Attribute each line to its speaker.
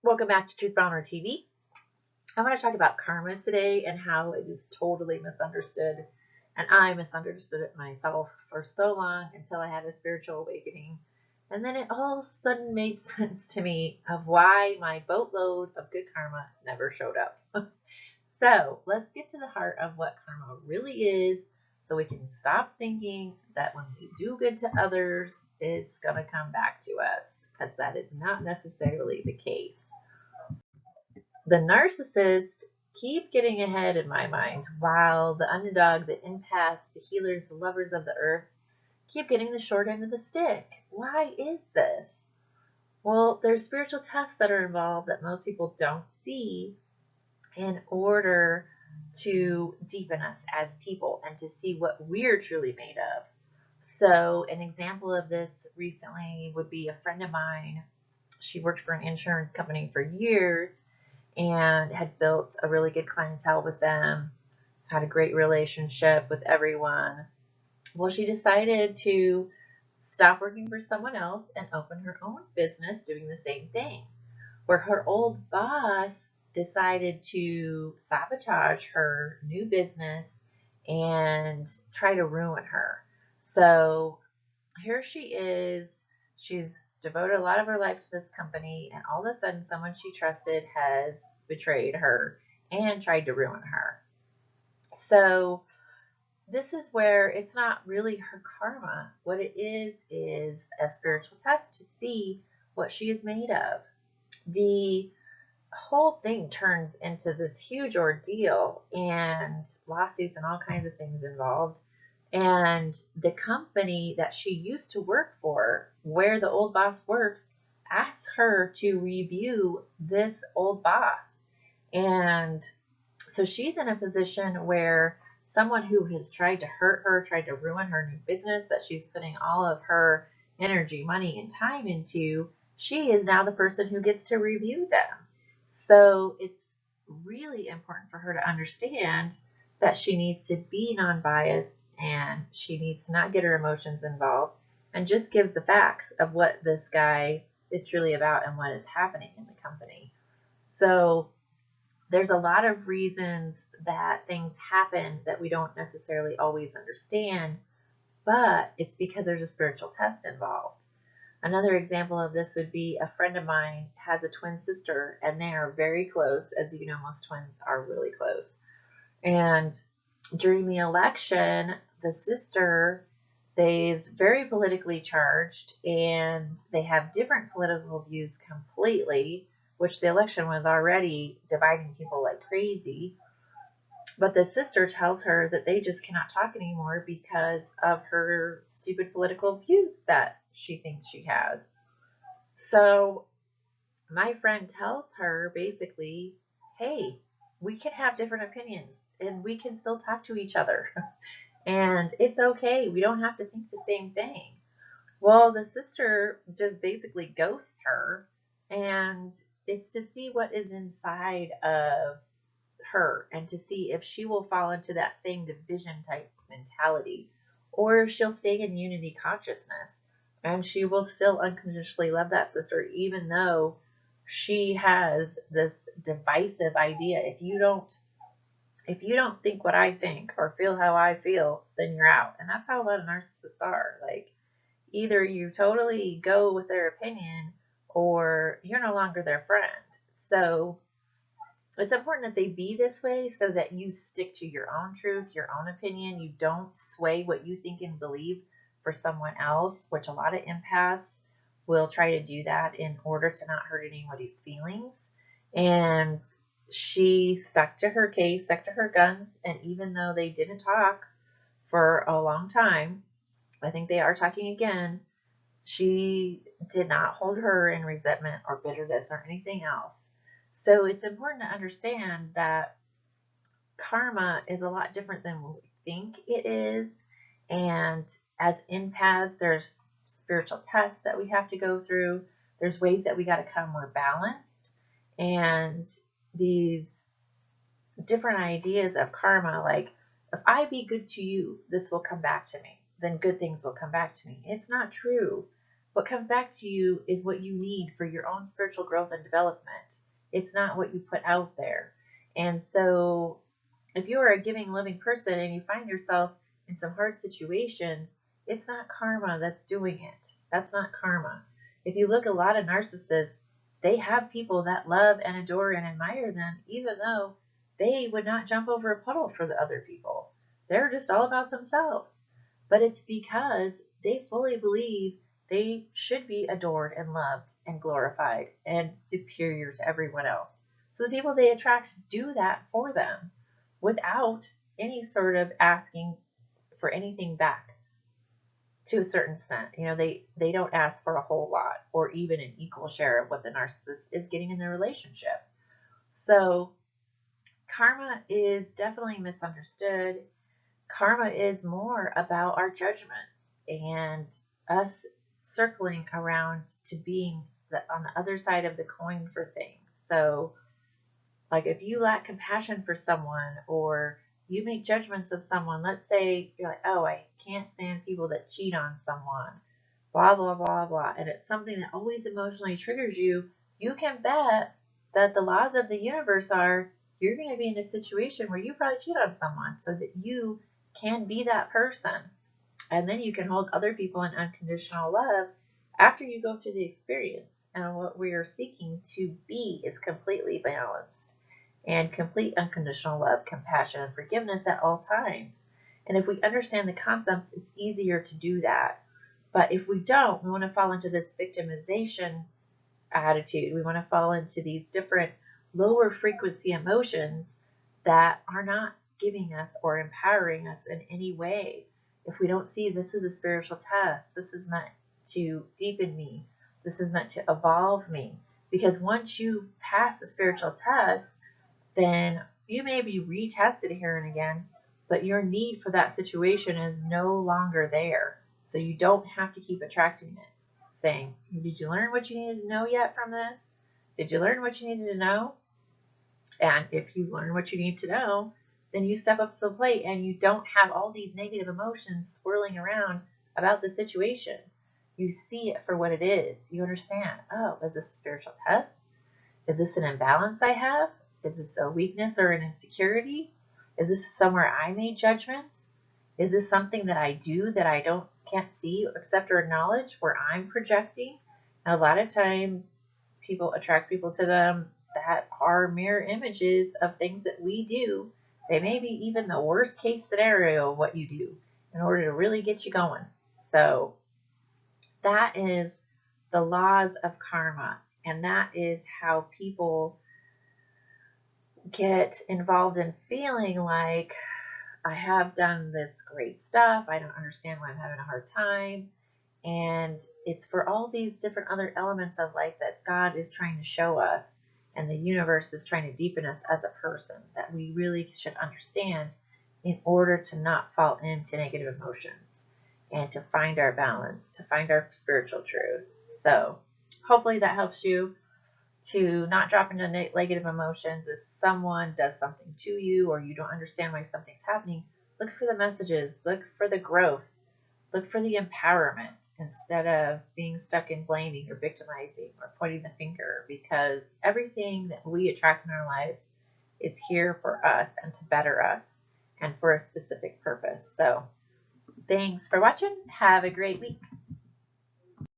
Speaker 1: Welcome back to Truth Bound TV. I want to talk about karma today and how it is totally misunderstood. And I misunderstood it myself for so long until I had a spiritual awakening. And then it all of a sudden made sense to me of why my boatload of good karma never showed up. So let's get to the heart of what karma really is so we can stop thinking that when we do good to others, it's going to come back to us, because that is not necessarily the case. The narcissists keep getting ahead in my mind, while the underdog, the empaths, the healers, the lovers of the earth keep getting the short end of the stick. Why is this? Well, there's spiritual tests that are involved that most people don't see in order to deepen us as people and to see what we're truly made of. So, an example of this recently would be a friend of mine. She worked for an insurance company for years and had built a really good clientele with them, had a great relationship with everyone. Well, she decided to stop working for someone else and open her own business doing the same thing, where her old boss decided to sabotage her new business and try to ruin her. So here she is. She's devoted a lot of her life to this company, and all of a sudden, someone she trusted has betrayed her and tried to ruin her. So, this is where it's not really her karma. What it is a spiritual test to see what she is made of. The whole thing turns into this huge ordeal and lawsuits and all kinds of things involved. And the company that she used to work for, where the old boss works, asks her to review this old boss. And so she's in a position where someone who has tried to hurt her, tried to ruin her new business that she's putting all of her energy, money, and time into, she is now the person who gets to review them. So it's really important for her to understand that she needs to be non-biased and she needs to not get her emotions involved and just give the facts of what this guy is truly about and what is happening in the company. So there's a lot of reasons that things happen that we don't necessarily always understand, but it's because there's a spiritual test involved. Another example of this would be a friend of mine has a twin sister, and they are very close. As you know, most twins are really close. And during the election, the sister is very politically charged, and they have different political views completely, which the election was already dividing people like crazy. But the sister tells her that they just cannot talk anymore because of her stupid political views that she thinks she has. So my friend tells her basically, hey, we can have different opinions and we can still talk to each other. And it's okay. We don't have to think the same thing. Well, the sister just basically ghosts her, and it's to see what is inside of her and to see if she will fall into that same division type mentality or if she'll stay in unity consciousness and she will still unconditionally love that sister even though she has this divisive idea. If you don't think what I think or feel how I feel, then you're out. And that's how a lot of narcissists are. Like, either you totally go with their opinion or you're no longer their friend. So it's important that they be this way so that you stick to your own truth, your own opinion. You don't sway what you think and believe for someone else, which a lot of empaths will try to do that in order to not hurt anybody's feelings. And she stuck to her case, stuck to her guns, and even though they didn't talk for a long time, I think they are talking again. She did not hold her in resentment or bitterness or anything else. So it's important to understand that karma is a lot different than what we think it is. And as empaths, there's spiritual tests that we have to go through. There's ways that we got to come more balanced. And these different ideas of karma, like if I be good to you, this will come back to me. Then good things will come back to me. It's not true. what comes back to you is what you need for your own spiritual growth and development. It's not what you put out there. And so if you are a giving, loving person and you find yourself in some hard situations, it's not karma that's doing it. That's not karma. If you look at a lot of narcissists, they have people that love and adore and admire them, even though they would not jump over a puddle for the other people. They're just all about themselves. But it's because they fully believe they should be adored and loved and glorified and superior to everyone else. So the people they attract do that for them without any sort of asking for anything back to a certain extent. They don't ask for a whole lot or even an equal share of what the narcissist is getting in their relationship. So karma is definitely misunderstood. Karma is more about our judgments and us circling around to being on the other side of the coin for things. So, like if you lack compassion for someone or you make judgments of someone, let's say you're like, oh, I can't stand people that cheat on someone, blah, blah, blah, blah, and it's something that always emotionally triggers you, you can bet that the laws of the universe are you're going to be in a situation where you probably cheat on someone so that you can be that person. And then you can hold other people in unconditional love after you go through the experience. And what we are seeking to be is completely balanced and complete unconditional love, compassion, and forgiveness at all times. And if we understand the concepts, it's easier to do that. But if we don't, we want to fall into this victimization attitude. We want to fall into these different lower frequency emotions that are not giving us or empowering us in any way. If we don't see this is a spiritual test, this is meant to deepen me, this is meant to evolve me. Because once you pass the spiritual test, then you may be retested here and again, but your need for that situation is no longer there. So you don't have to keep attracting it. Saying, did you learn what you needed to know yet from this? Did you learn what you needed to know? And if you learn what you need to know, then you step up to the plate and you don't have all these negative emotions swirling around about the situation. You see it for what it is. You understand, oh, is this a spiritual test? Is this an imbalance I have? Is this a weakness or an insecurity? Is this somewhere I made judgments? Is this something that I do that I can't see, accept, or acknowledge where I'm projecting? And a lot of times people attract people to them that are mirror images of things that we do. They may be even the worst case scenario of what you do in order to really get you going. So that is the laws of karma. And that is how people get involved in feeling like I have done this great stuff. I don't understand why I'm having a hard time. And it's for all these different other elements of life that God is trying to show us and the universe is trying to deepen us as a person that we really should understand in order to not fall into negative emotions and to find our balance, to find our spiritual truth. So hopefully that helps you to not drop into negative emotions. If someone does something to you or you don't understand why something's happening, look for the messages, look for the growth, look for the empowerment instead of being stuck in blaming or victimizing or pointing the finger, because everything that we attract in our lives is here for us and to better us and for a specific purpose. So thanks for watching. Have a great week.